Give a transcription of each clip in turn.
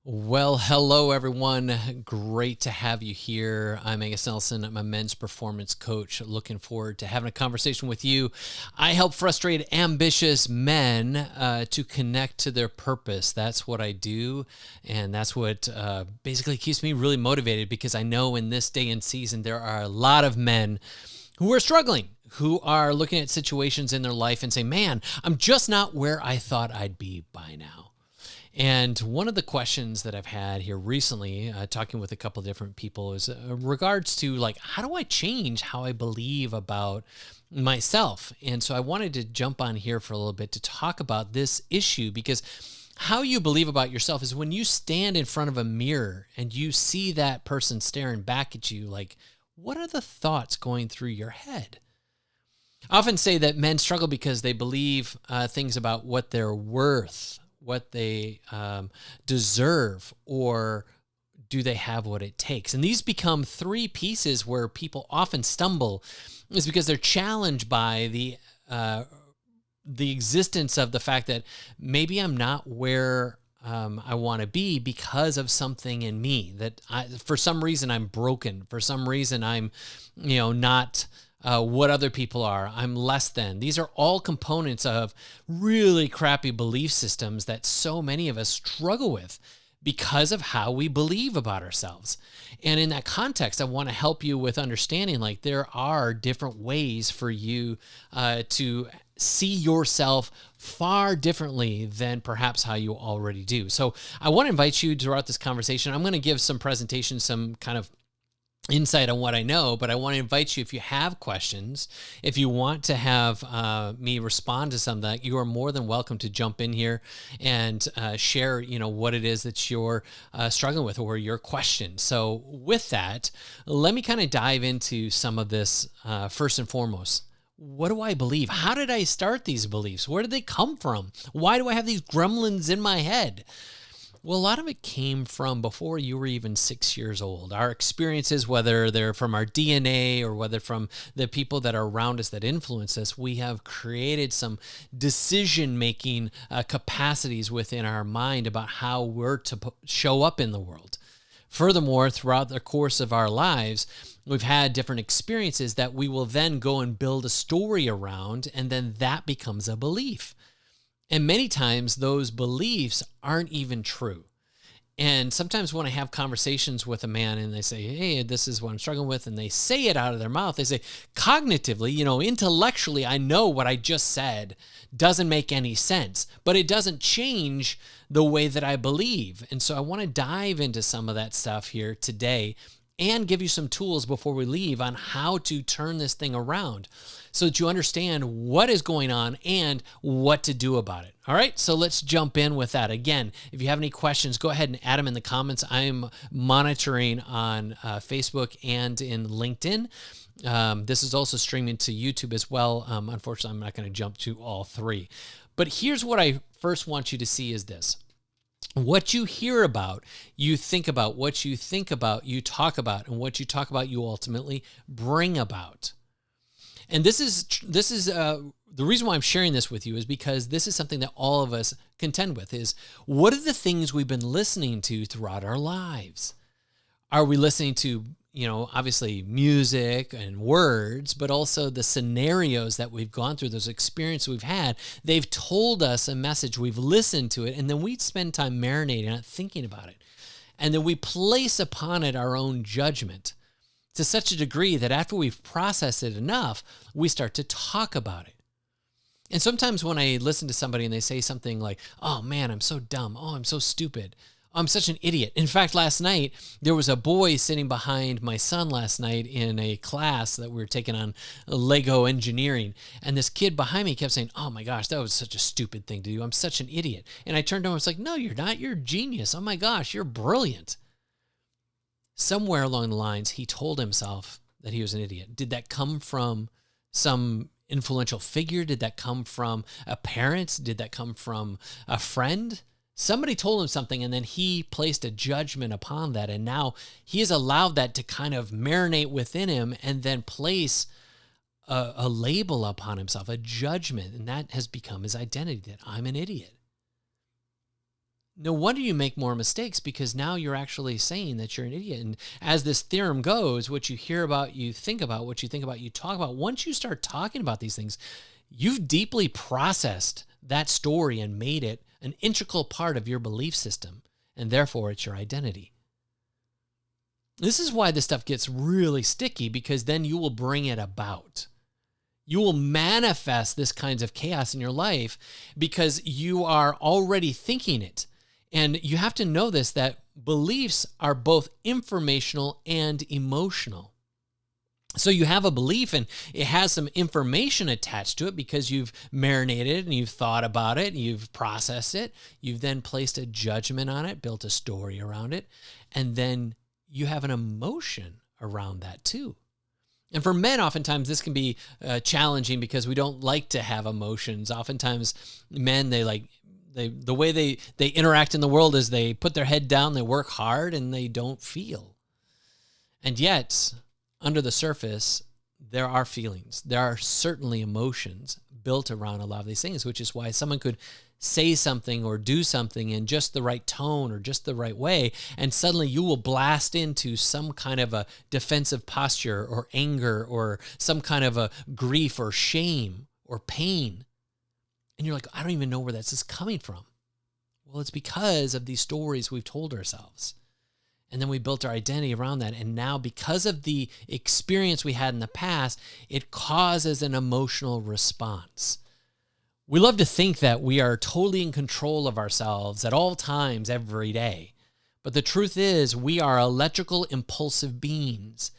Well, hello everyone. Great to have you here. I'm Angus Nelson. I'm a men's performance coach. Looking forward to having a conversation with you. I help frustrated, ambitious men to connect to their purpose. That's what I do, and that's what basically keeps me really motivated because I know in this day and season there are a lot of men who are struggling, who are looking at situations in their life and say, man, I'm just not where I thought I'd be by now. And one of the questions that I've had here recently, talking with a couple of different people, is regards to like, how do I change how I believe about myself? And so I wanted to jump on here for a little bit to talk about this issue because how you believe about yourself is when you stand in front of a mirror and you see that person staring back at you, like, what are the thoughts going through your head? I often say that men struggle because they believe things about what they're worth, what they deserve, or do they have what it takes? And these become three pieces where people often stumble, is because they're challenged by the existence of the fact that maybe I'm not where I want to be because of something in me that for some reason I'm broken. For some reason I'm, not what other people are. I'm less than. These are all components of really crappy belief systems that so many of us struggle with because of how we believe about ourselves. And in that context, I want to help you with understanding like there are different ways for you to see yourself far differently than perhaps how you already do. So I want to invite you throughout this conversation. I'm going to give some presentations, some kind of insight on what I know, but I want to invite you, if you have questions, if you want to have me respond to something, you are more than welcome to jump in here and share, what it is that you're struggling with or your question. So with that, let me kind of dive into some of this first and foremost. What do I believe? How did I start these beliefs? Where did they come from? Why do I have these gremlins in my head? Well, a lot of it came from before you were even 6 years old. Our experiences, whether they're from our DNA or whether from the people that are around us that influence us, we have created some decision-making capacities within our mind about how we're to show up in the world. Furthermore, throughout the course of our lives, we've had different experiences that we will then go and build a story around, and then that becomes a belief. And many times those beliefs aren't even true. And sometimes when I have conversations with a man and they say, hey, this is what I'm struggling with, and they say it out of their mouth, they say, cognitively, intellectually, I know what I just said doesn't make any sense, but it doesn't change the way that I believe. And so I want to dive into some of that stuff here today and give you some tools before we leave on how to turn this thing around so that you understand what is going on and what to do about it. All right, so let's jump in with that. Again, if you have any questions, go ahead and add them in the comments. I'm monitoring on Facebook and in LinkedIn. This is also streaming to YouTube as well. Unfortunately, I'm not going to jump to all three. But here's what I first want you to see is this. What you hear about, you think about. What you think about, you talk about. And what you talk about, you ultimately bring about. And this is the reason why I'm sharing this with you is because this is something that all of us contend with is what are the things we've been listening to throughout our lives? Are we listening to, obviously music and words, but also the scenarios that we've gone through, those experiences we've had? They've told us a message, we've listened to it, and then we spend time marinating on it, thinking about it. And then we place upon it our own judgment to such a degree that after we've processed it enough, we start to talk about it. And sometimes when I listen to somebody and they say something like, oh man, I'm so dumb. Oh, I'm so stupid. I'm such an idiot. In fact, last night, there was a boy sitting behind my son last night in a class that we were taking on Lego engineering. And this kid behind me kept saying, oh my gosh, that was such a stupid thing to do. I'm such an idiot. And I turned to him and was like, no, you're not. You're a genius. Oh my gosh, you're brilliant. Somewhere along the lines, he told himself that he was an idiot. Did that come from some influential figure? Did that come from a parent? Did that come from a friend? Somebody told him something, and then he placed a judgment upon that, and now he has allowed that to kind of marinate within him and then place a label upon himself, a judgment, and that has become his identity, that I'm an idiot. no wonder you make more mistakes, because now you're actually saying that you're an idiot. And as this theorem goes, what you hear about, you think about, what you think about, you talk about. Once you start talking about these things, you've deeply processed that story and made it an integral part of your belief system. And therefore, it's your identity. This is why this stuff gets really sticky, because then you will bring it about. You will manifest this kinds of chaos in your life because you are already thinking it. And you have to know this, that beliefs are both informational and emotional. So you have a belief and it has some information attached to it because you've marinated and you've thought about it, and you've processed it. You've then placed a judgment on it, built a story around it, and then you have an emotion around that too. And for men, oftentimes this can be challenging because we don't like to have emotions. Oftentimes men, the way they interact in the world is they put their head down, they work hard, and they don't feel. And yet, under the surface, there are feelings. There are certainly emotions built around a lot of these things, which is why someone could say something or do something in just the right tone or just the right way, and suddenly you will blast into some kind of a defensive posture or anger or some kind of a grief or shame or pain. And you're like, I don't even know where this is coming from. Well, it's because of these stories we've told ourselves. And then we built our identity around that. And now, because of the experience we had in the past, it causes an emotional response. We love to think that we are totally in control of ourselves at all times, every day. But the truth is, we are electrical, impulsive beings.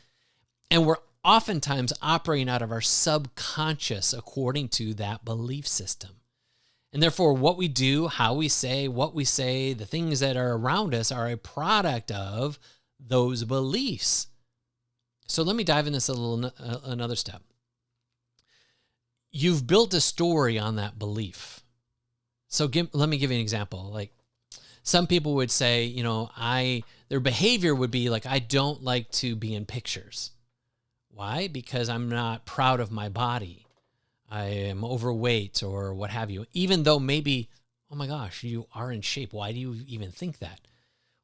And we're oftentimes operating out of our subconscious according to that belief system. And therefore, what we do, how we say, what we say, the things that are around us are a product of those beliefs. So let me dive in this another step. You've built a story on that belief. So let me give you an example. Like, some people would say, their behavior would be like, I don't like to be in pictures. Why? Because I'm not proud of my body. I am overweight or what have you. Even though maybe, oh my gosh, you are in shape. Why do you even think that?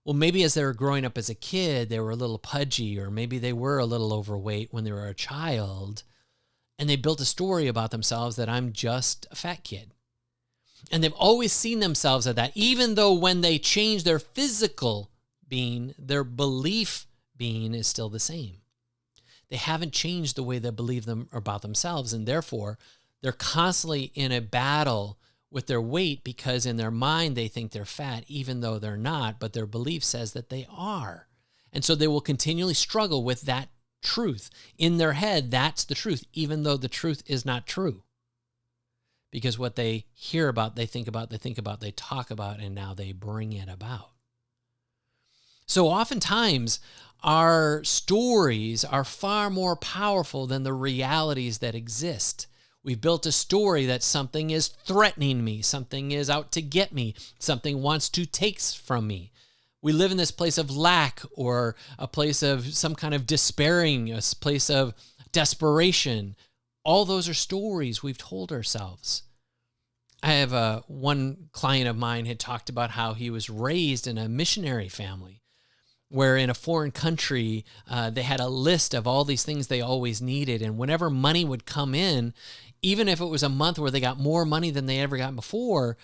Well, maybe as they were growing up as a kid, they were a little pudgy, or maybe they were a little overweight when they were a child, and they built a story about themselves that I'm just a fat kid. And they've always seen themselves as that, even though when they change their physical being, their belief being is still the same. They haven't changed the way they believe about themselves, and therefore they're constantly in a battle with their weight because in their mind they think they're fat, even though they're not, but their belief says that they are. And so they will continually struggle with that truth. In their head, that's the truth, even though the truth is not true. Because what they hear about, they think about, they talk about, and now they bring it about. So oftentimes, our stories are far more powerful than the realities that exist. We've built a story that something is threatening me, something is out to get me, something wants to take from me. We live in this place of lack, or a place of some kind of despairing, a place of desperation. All those are stories we've told ourselves. I have one client of mine had talked about how he was raised in a missionary family, where in a foreign country, they had a list of all these things they always needed. And whenever money would come in, even if it was a month where they got more money than they ever got before,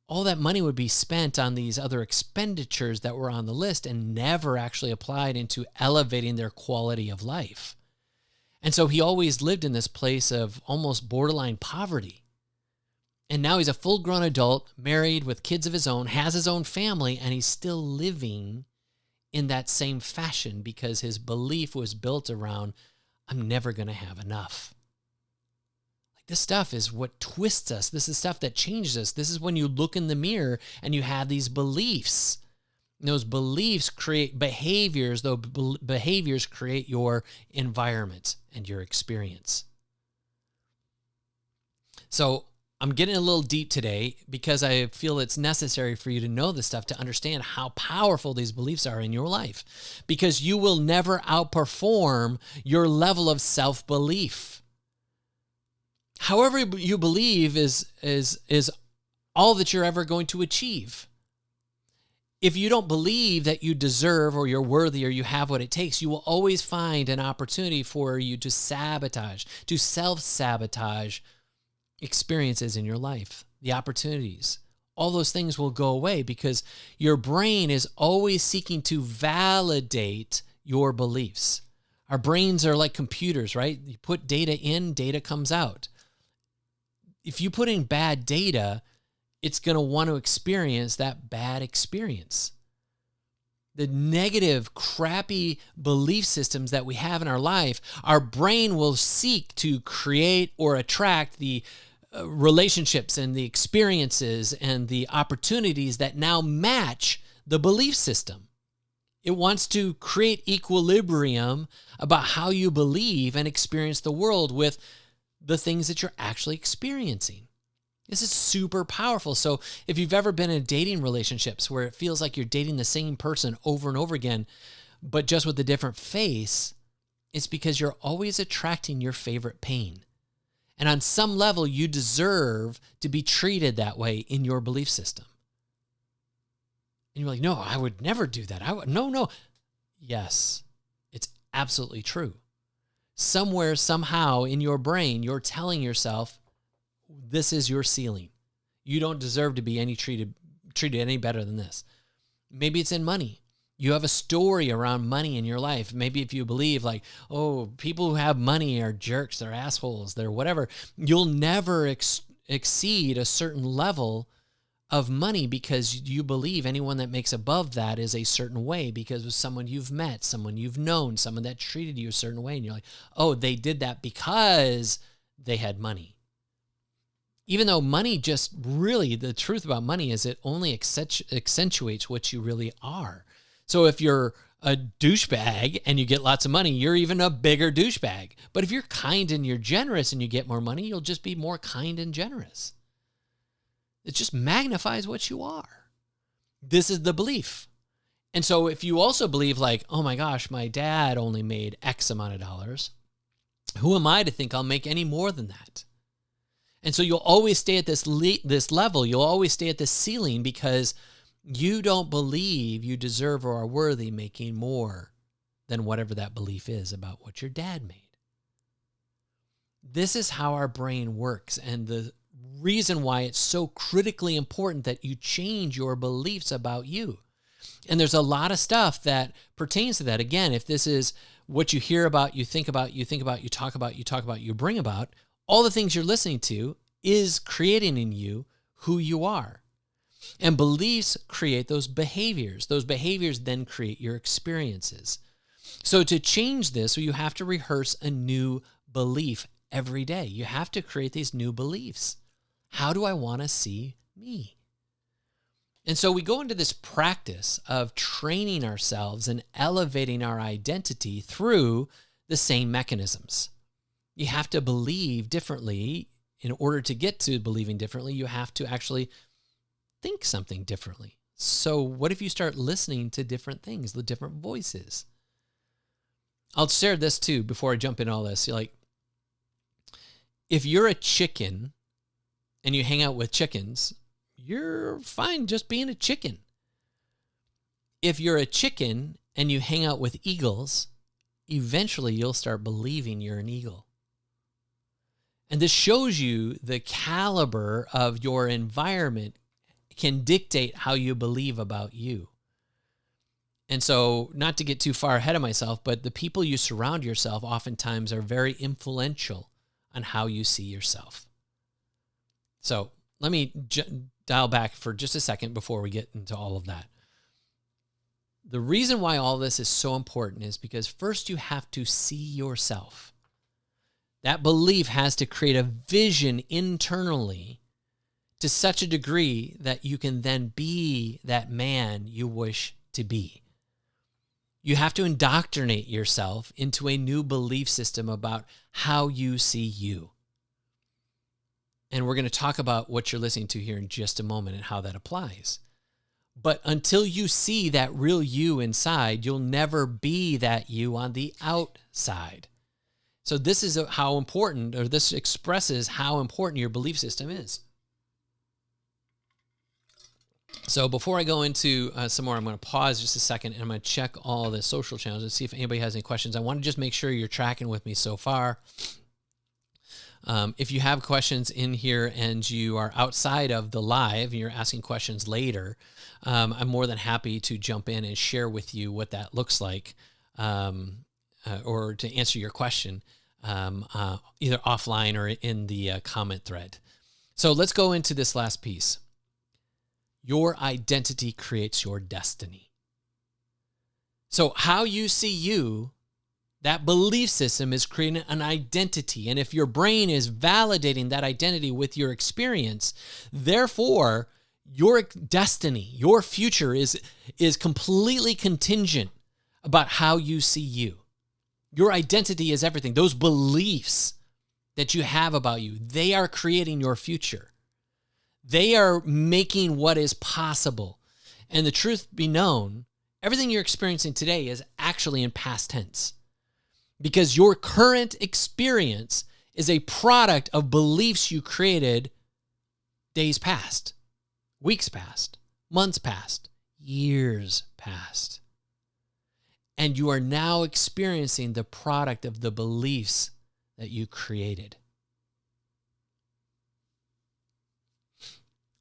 all that money would be spent on these other expenditures that were on the list and never actually applied into elevating their quality of life. And so he always lived in this place of almost borderline poverty. And now he's a full-grown adult, married with kids of his own, has his own family, and he's still living in that same fashion because his belief was built around, I'm never going to have enough. Like, this stuff is what twists us. This is stuff that changes us. This is when you look in the mirror and you have these beliefs. And those beliefs create behaviors, though behaviors create your environment and your experience. So I'm getting a little deep today because I feel it's necessary for you to know this stuff to understand how powerful these beliefs are in your life, because you will never outperform your level of self-belief. However you believe is all that you're ever going to achieve. If you don't believe that you deserve or you're worthy or you have what it takes, you will always find an opportunity for you to sabotage, to self-sabotage experiences in your life, the opportunities. All those things will go away because your brain is always seeking to validate your beliefs. Our brains are like computers, right? You put data in, data comes out. If you put in bad data, it's going to want to experience that bad experience. The negative, crappy belief systems that we have in our life, our brain will seek to create or attract the relationships and the experiences and the opportunities that now match the belief system. It wants to create equilibrium about how you believe and experience the world with the things that you're actually experiencing. This is super powerful. So if you've ever been in dating relationships where it feels like you're dating the same person over and over again, but just with a different face, it's because you're always attracting your favorite pain. And on some level, you deserve to be treated that way in your belief system. And you're like, no, I would never do that. No. Yes, it's absolutely true. Somewhere, somehow in your brain, you're telling yourself, this is your ceiling. You don't deserve to be treated any better than this. Maybe it's in money. You have a story around money in your life. Maybe if you believe like, oh, people who have money are jerks, they're assholes, they're whatever. You'll never exceed a certain level of money because you believe anyone that makes above that is a certain way because of someone you've met, someone you've known, someone that treated you a certain way. And you're like, oh, they did that because they had money. Even though money just really, the truth about money is it only accentuates what you really are. So if you're a douchebag and you get lots of money, you're even a bigger douchebag. But if you're kind and you're generous and you get more money, you'll just be more kind and generous. It just magnifies what you are. This is the belief. And so if you also believe like, oh my gosh, my dad only made X amount of dollars, who am I to think I'll make any more than that? And so you'll always stay at this level. You'll always stay at this ceiling because you don't believe you deserve or are worthy making more than whatever that belief is about what your dad made. This is how our brain works. And the reason why it's so critically important that you change your beliefs about you. And there's a lot of stuff that pertains to that. Again, if this is what you hear about, you think about, you talk about, you bring about, all the things you're listening to is creating in you who you are. And beliefs create those behaviors. Those behaviors then create your experiences. So to change this, you have to rehearse a new belief every day. You have to create these new beliefs. How do I want to see me? And so we go into this practice of training ourselves and elevating our identity through the same mechanisms. You have to believe differently. In order to get to believing differently, you have to actually think something differently. So what if you start listening to different things, the different voices? I'll share this too before I jump into all this. Like, if you're a chicken and you hang out with chickens, you're fine just being a chicken. If you're a chicken and you hang out with eagles, eventually you'll start believing you're an eagle. And this shows you the caliber of your environment can dictate how you believe about you. And so, not to get too far ahead of myself, but the people you surround yourself oftentimes are very influential on how you see yourself. So let me dial back for just a second before we get into all of that. The reason why all this is so important is because first you have to see yourself. That belief has to create a vision internally to such a degree that you can then be that man you wish to be. You have to indoctrinate yourself into a new belief system about how you see you. And we're going to talk about what you're listening to here in just a moment and how that applies. But until you see that real you inside, you'll never be that you on the outside. So this is how important, or this expresses how important your belief system is. So before I go into some more, I'm going to pause just a second and I'm going to check all the social channels and see if anybody has any questions. I want to just make sure you're tracking with me so far. If you have questions in here and you are outside of the live and you're asking questions later, I'm more than happy to jump in and share with you what that looks like, or to answer your question either offline or in the comment thread. So let's go into this last piece. Your identity creates your destiny. So how you see you, that belief system is creating an identity. And if your brain is validating that identity with your experience, therefore, your destiny, your future is completely contingent about how you see you. Your identity is everything. Those beliefs that you have about you, they are creating your future. They are making what is possible. And the truth be known, everything you're experiencing today is actually in past tense. Because your current experience is a product of beliefs you created days past, weeks past, months past, years past. And you are now experiencing the product of the beliefs that you created.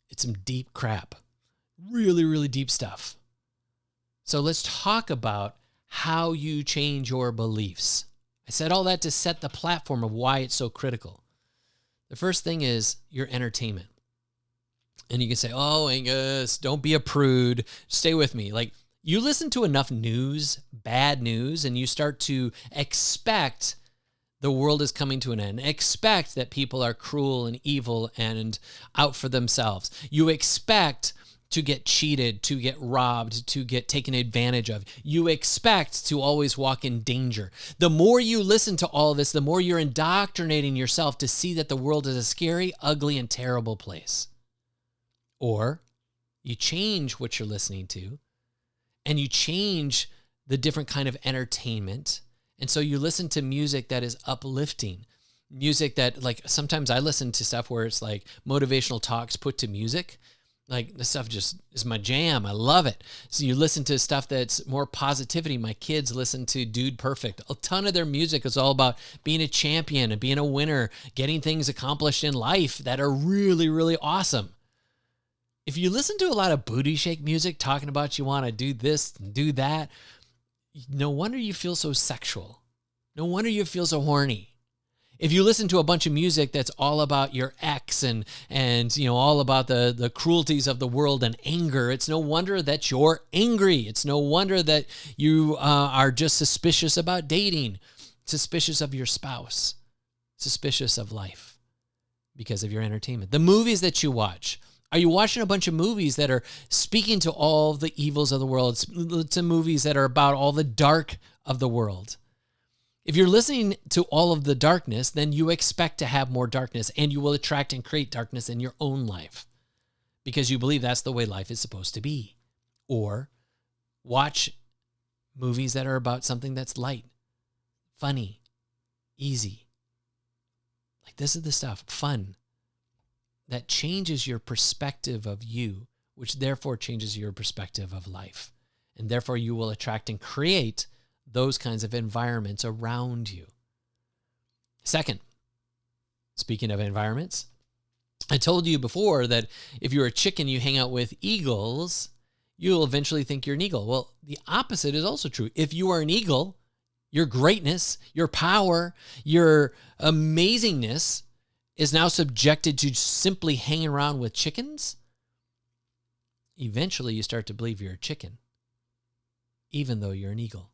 It's some deep crap, really, really deep stuff. So let's talk about how you change your beliefs. I said all that to set the platform of why it's so critical. The first thing is your entertainment. And you can say, oh, Angus, don't be a prude. Stay with me. Like, you listen to enough news, bad news, and you start to expect the world is coming to an end. Expect that people are cruel and evil and out for themselves. You expect to get cheated, to get robbed, to get taken advantage of. You expect to always walk in danger. The more you listen to all this, the more you're indoctrinating yourself to see that the world is a scary, ugly, and terrible place. Or you change what you're listening to, and you change the different kind of entertainment. And so you listen to music that is uplifting, music that, like, sometimes I listen to stuff where it's like motivational talks put to music. Like, this stuff just is my jam. I love it. So you listen to stuff that's more positivity. My kids listen to Dude Perfect. A ton of their music is all about being a champion and being a winner, getting things accomplished in life that are really, really awesome. If you listen to a lot of booty shake music talking about you want to do this and do that, no wonder you feel so sexual. No wonder you feel so horny. If you listen to a bunch of music that's all about your ex and you know, all about the cruelties of the world and anger, it's no wonder that you're angry. It's no wonder that you are just suspicious about dating, suspicious of your spouse, suspicious of life because of your entertainment. The movies that you watch. Are you watching a bunch of movies that are speaking to all the evils of the world? It's movies that are about all the dark of the world. If you're listening to all of the darkness, then you expect to have more darkness, and you will attract and create darkness in your own life because you believe that's the way life is supposed to be. Or watch movies that are about something that's light, funny, easy. Like, this is the stuff, fun. That changes your perspective of you, which therefore changes your perspective of life. And therefore you will attract and create those kinds of environments around you. Second, speaking of environments, I told you before that if you're a chicken, you hang out with eagles, you'll eventually think you're an eagle. Well, the opposite is also true. If you are an eagle, your greatness, your power, your amazingness is now subjected to simply hanging around with chickens, eventually you start to believe you're a chicken, even though you're an eagle.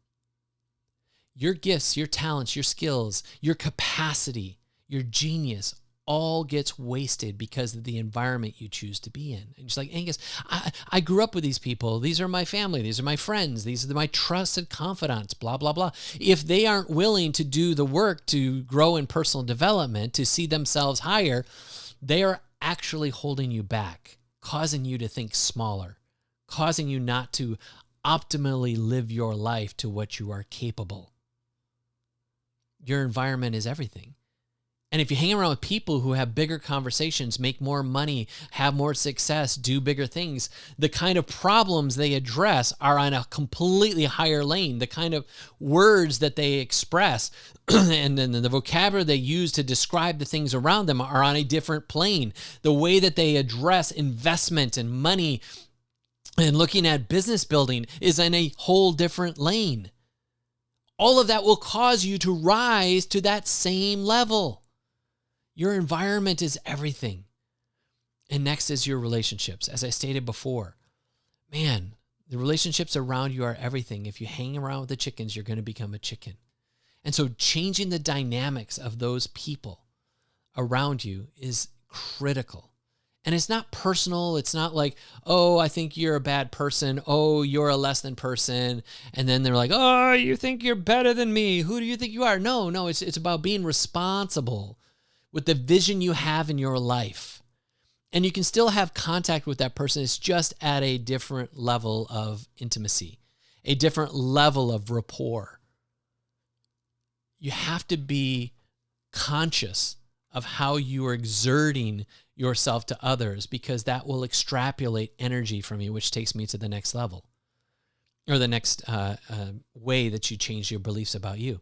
Your gifts, your talents, your skills, your capacity, your genius all gets wasted because of the environment you choose to be in. And just like, Angus, I grew up with these people. These are my family. These are my friends. These are my trusted confidants, blah, blah, blah. If they aren't willing to do the work to grow in personal development, to see themselves higher, they are actually holding you back, causing you to think smaller, causing you not to optimally live your life to what you are capable. Your environment is everything. And if you hang around with people who have bigger conversations, make more money, have more success, do bigger things, the kind of problems they address are on a completely higher lane. The kind of words that they express and then the vocabulary they use to describe the things around them are on a different plane. The way that they address investment and money and looking at business building is in a whole different lane. All of that will cause you to rise to that same level. Your environment is everything. And next is your relationships. As I stated before, man, the relationships around you are everything. If you hang around with the chickens, you're going to become a chicken. And so changing the dynamics of those people around you is critical. And it's not personal. It's not like, oh, I think you're a bad person. Oh, you're a less than person. And then they're like, oh, you think you're better than me. Who do you think you are? No, it's about being responsible with the vision you have in your life. And you can still have contact with that person. It's just at a different level of intimacy, a different level of rapport. You have to be conscious of how you are exerting yourself to others, because that will extrapolate energy from you, which takes me to the next level, or the next way that you change your beliefs about you.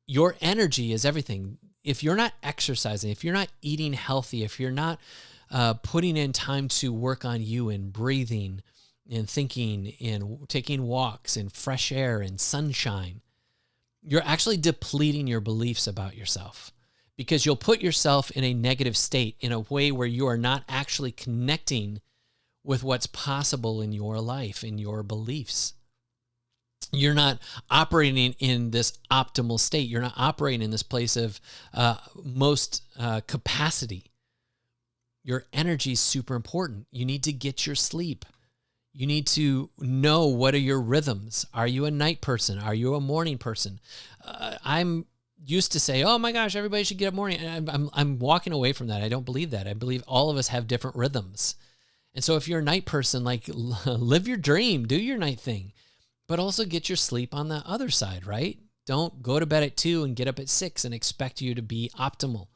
Your energy is everything. If you're not exercising, if you're not eating healthy, if you're not putting in time to work on you and breathing and thinking and taking walks and fresh air and sunshine, you're actually depleting your beliefs about yourself, because you'll put yourself in a negative state in a way where you are not actually connecting with what's possible in your life, in your beliefs. You're not operating in this optimal state. You're not operating in this place of most capacity. Your energy is super important. You need to get your sleep. You need to know, what are your rhythms? Are you a night person? Are you a morning person? I'm used to say, oh my gosh, everybody should get up morning. And I'm walking away from that. I don't believe that. I believe all of us have different rhythms. And so if you're a night person, like, live your dream, do your night thing. But also get your sleep on the other side, right? Don't go to bed at 2 and get up at 6 and expect you to be optimal.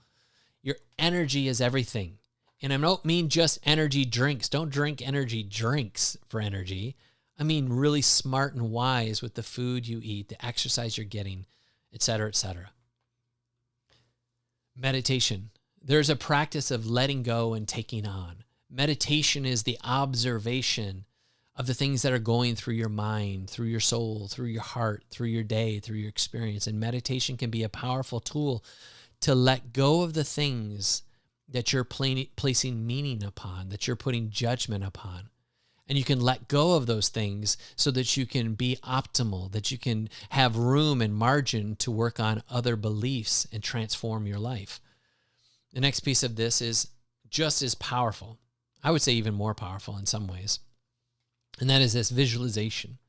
Your energy is everything. And I don't mean just energy drinks. Don't drink energy drinks for energy. I mean really smart and wise with the food you eat, the exercise you're getting, et cetera, et cetera. Meditation. There's a practice of letting go and taking on. Meditation is the observation of the things that are going through your mind, through your soul, through your heart, through your day, through your experience. And meditation can be a powerful tool to let go of the things that you're placing meaning upon, that you're putting judgment upon. And you can let go of those things so that you can be optimal, that you can have room and margin to work on other beliefs and transform your life. The next piece of this is just as powerful. I would say even more powerful in some ways. And that is this visualization.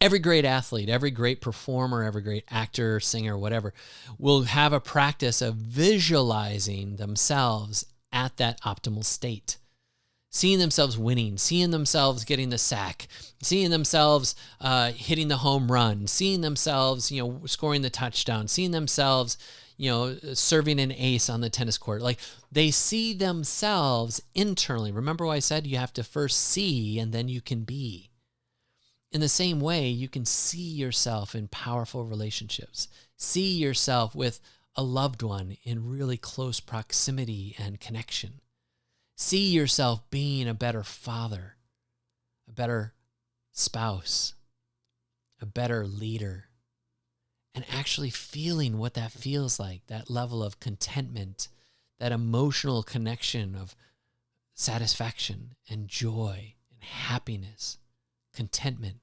Every great athlete, every great performer, every great actor, singer, whatever, will have a practice of visualizing themselves at that optimal state. Seeing themselves winning, seeing themselves getting the sack, seeing themselves hitting the home run, seeing themselves, scoring the touchdown, seeing themselves, serving an ace on the tennis court. Like, they see themselves internally. Remember what I said? You have to first see and then you can be. In the same way, you can see yourself in powerful relationships. See yourself with a loved one in really close proximity and connection. See yourself being a better father, a better spouse, a better leader, and actually feeling what that feels like, that level of contentment, that emotional connection of satisfaction and joy and happiness, contentment.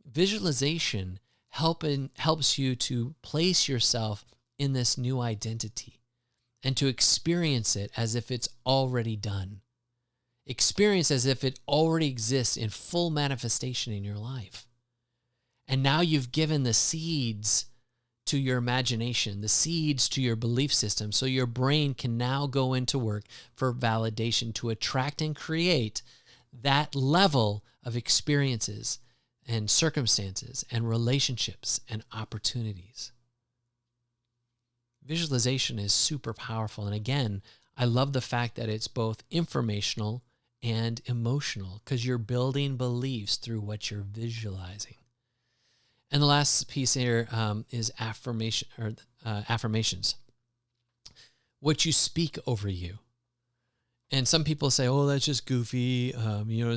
Visualization helps you to place yourself in this new identity and to experience it as if it's already done. Experience as if it already exists in full manifestation in your life. And now you've given the seeds to your imagination, the seeds to your belief system, so your brain can now go into work for validation to attract and create that level of experiences and circumstances and relationships and opportunities. visualization is super powerful. And again, I love the fact that it's both informational and emotional because you're building beliefs through what you're visualizing. And the last piece here is affirmations. What you speak over you. And some people say, oh, that's just goofy.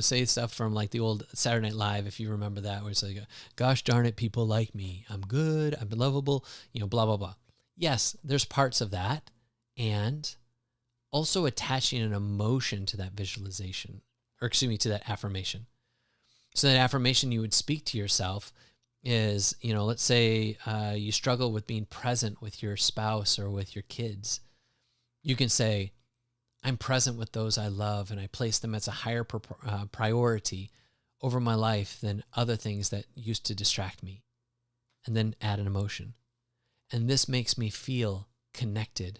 Say stuff from like the old Saturday Night Live, if you remember that, where it's like, gosh darn it, people like me. I'm good. I'm lovable, blah, blah, blah. Yes, there's parts of that. And also attaching an emotion to that visualization, to that affirmation. So that affirmation you would speak to yourself is, let's say you struggle with being present with your spouse or with your kids. You can say, I'm present with those I love, and I place them as a higher priority over my life than other things that used to distract me. And then add an emotion. And this makes me feel connected,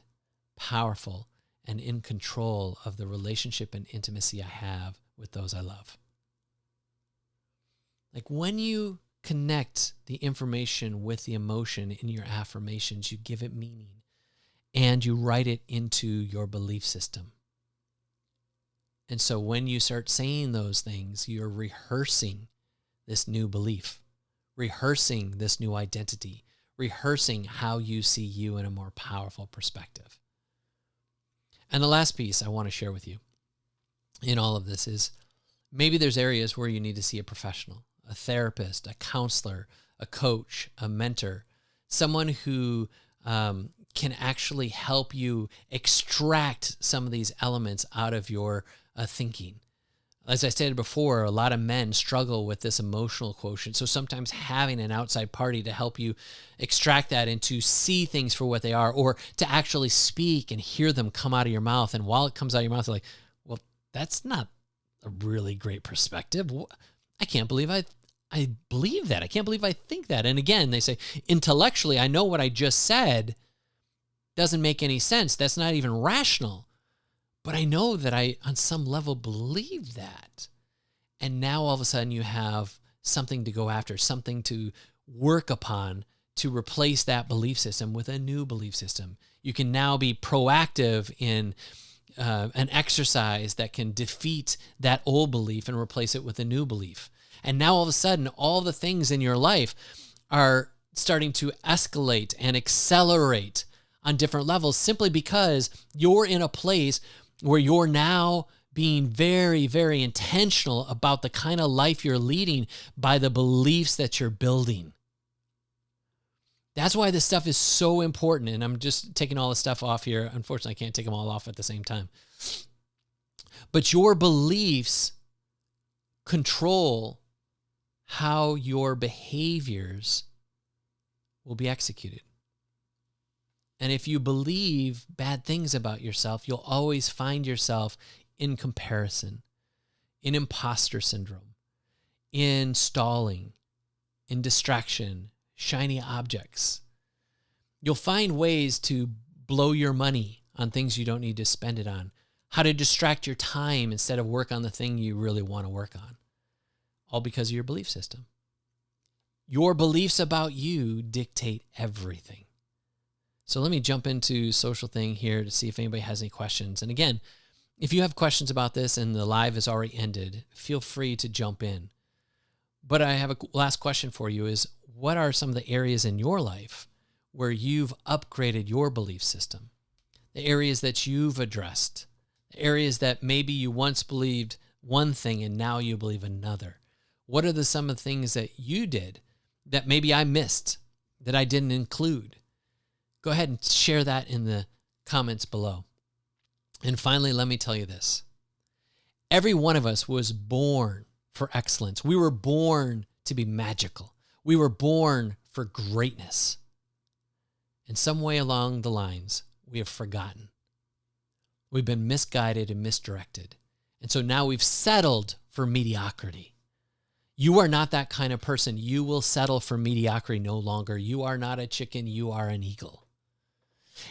powerful, and in control of the relationship and intimacy I have with those I love. Like when you connect the information with the emotion in your affirmations, you give it meaning. And you write it into your belief system. And so when you start saying those things, you're rehearsing this new belief, rehearsing this new identity, rehearsing how you see you in a more powerful perspective. And the last piece I want to share with you in all of this is maybe there's areas where you need to see a professional, a therapist, a counselor, a coach, a mentor, someone who can actually help you extract some of these elements out of your thinking. As I stated before, a lot of men struggle with this emotional quotient. So sometimes having an outside party to help you extract that and to see things for what they are, or to actually speak and hear them come out of your mouth. And while it comes out of your mouth, you're like, well, that's not a really great perspective. I can't believe I believe that. I can't believe I think that. And again, they say, intellectually, I know what I just said doesn't make any sense. That's not even rational. But I know that I, on some level, believe that. And now all of a sudden you have something to go after, something to work upon to replace that belief system with a new belief system. You can now be proactive in an exercise that can defeat that old belief and replace it with a new belief. And now all of a sudden, all the things in your life are starting to escalate and accelerate on different levels simply because you're in a place where you're now being very, very intentional about the kind of life you're leading by the beliefs that you're building. That's why this stuff is so important. And I'm just taking all this stuff off here. Unfortunately, I can't take them all off at the same time. But your beliefs control how your behaviors will be executed. And if you believe bad things about yourself, you'll always find yourself in comparison, in imposter syndrome, in stalling, in distraction, shiny objects. You'll find ways to blow your money on things you don't need to spend it on, how to distract your time instead of work on the thing you really want to work on, all because of your belief system. Your beliefs about you dictate everything. So let me jump into social thing here to see if anybody has any questions. And again, if you have questions about this and the live is already ended, feel free to jump in. But I have a last question for you is, what are some of the areas in your life where you've upgraded your belief system? The areas that you've addressed, the areas that maybe you once believed one thing and now you believe another. What are some of the things that you did that maybe I missed, that I didn't include? Go ahead and share that in the comments below. And finally, let me tell you this. Every one of us was born for excellence. We were born to be magical. We were born for greatness. And some way along the lines, we have forgotten. We've been misguided and misdirected. And so now we've settled for mediocrity. You are not that kind of person. You will settle for mediocrity no longer. You are not a chicken. You are an eagle.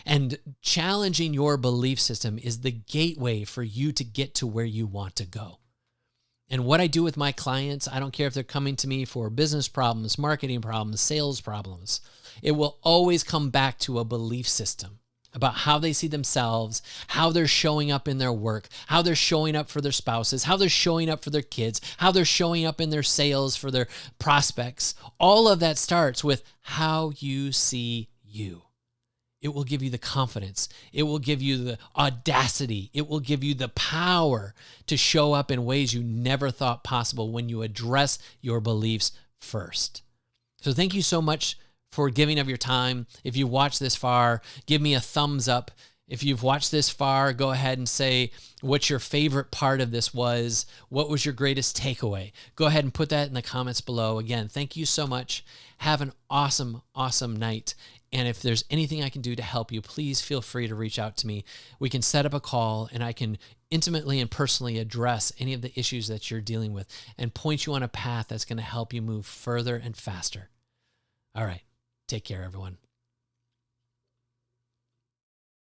And challenging your belief system is the gateway for you to get to where you want to go. And what I do with my clients, I don't care if they're coming to me for business problems, marketing problems, sales problems. It will always come back to a belief system about how they see themselves, how they're showing up in their work, how they're showing up for their spouses, how they're showing up for their kids, how they're showing up in their sales for their prospects. All of that starts with how you see you. It will give you the confidence. It will give you the audacity. It will give you the power to show up in ways you never thought possible when you address your beliefs first. So thank you so much for giving of your time. If you watched this far, give me a thumbs up. If you've watched this far, go ahead and say what your favorite part of this was. What was your greatest takeaway? Go ahead and put that in the comments below. Again, thank you so much. Have an awesome, awesome night. And if there's anything I can do to help you, please feel free to reach out to me. We can set up a call and I can intimately and personally address any of the issues that you're dealing with and point you on a path that's going to help you move further and faster. All right. Take care, everyone.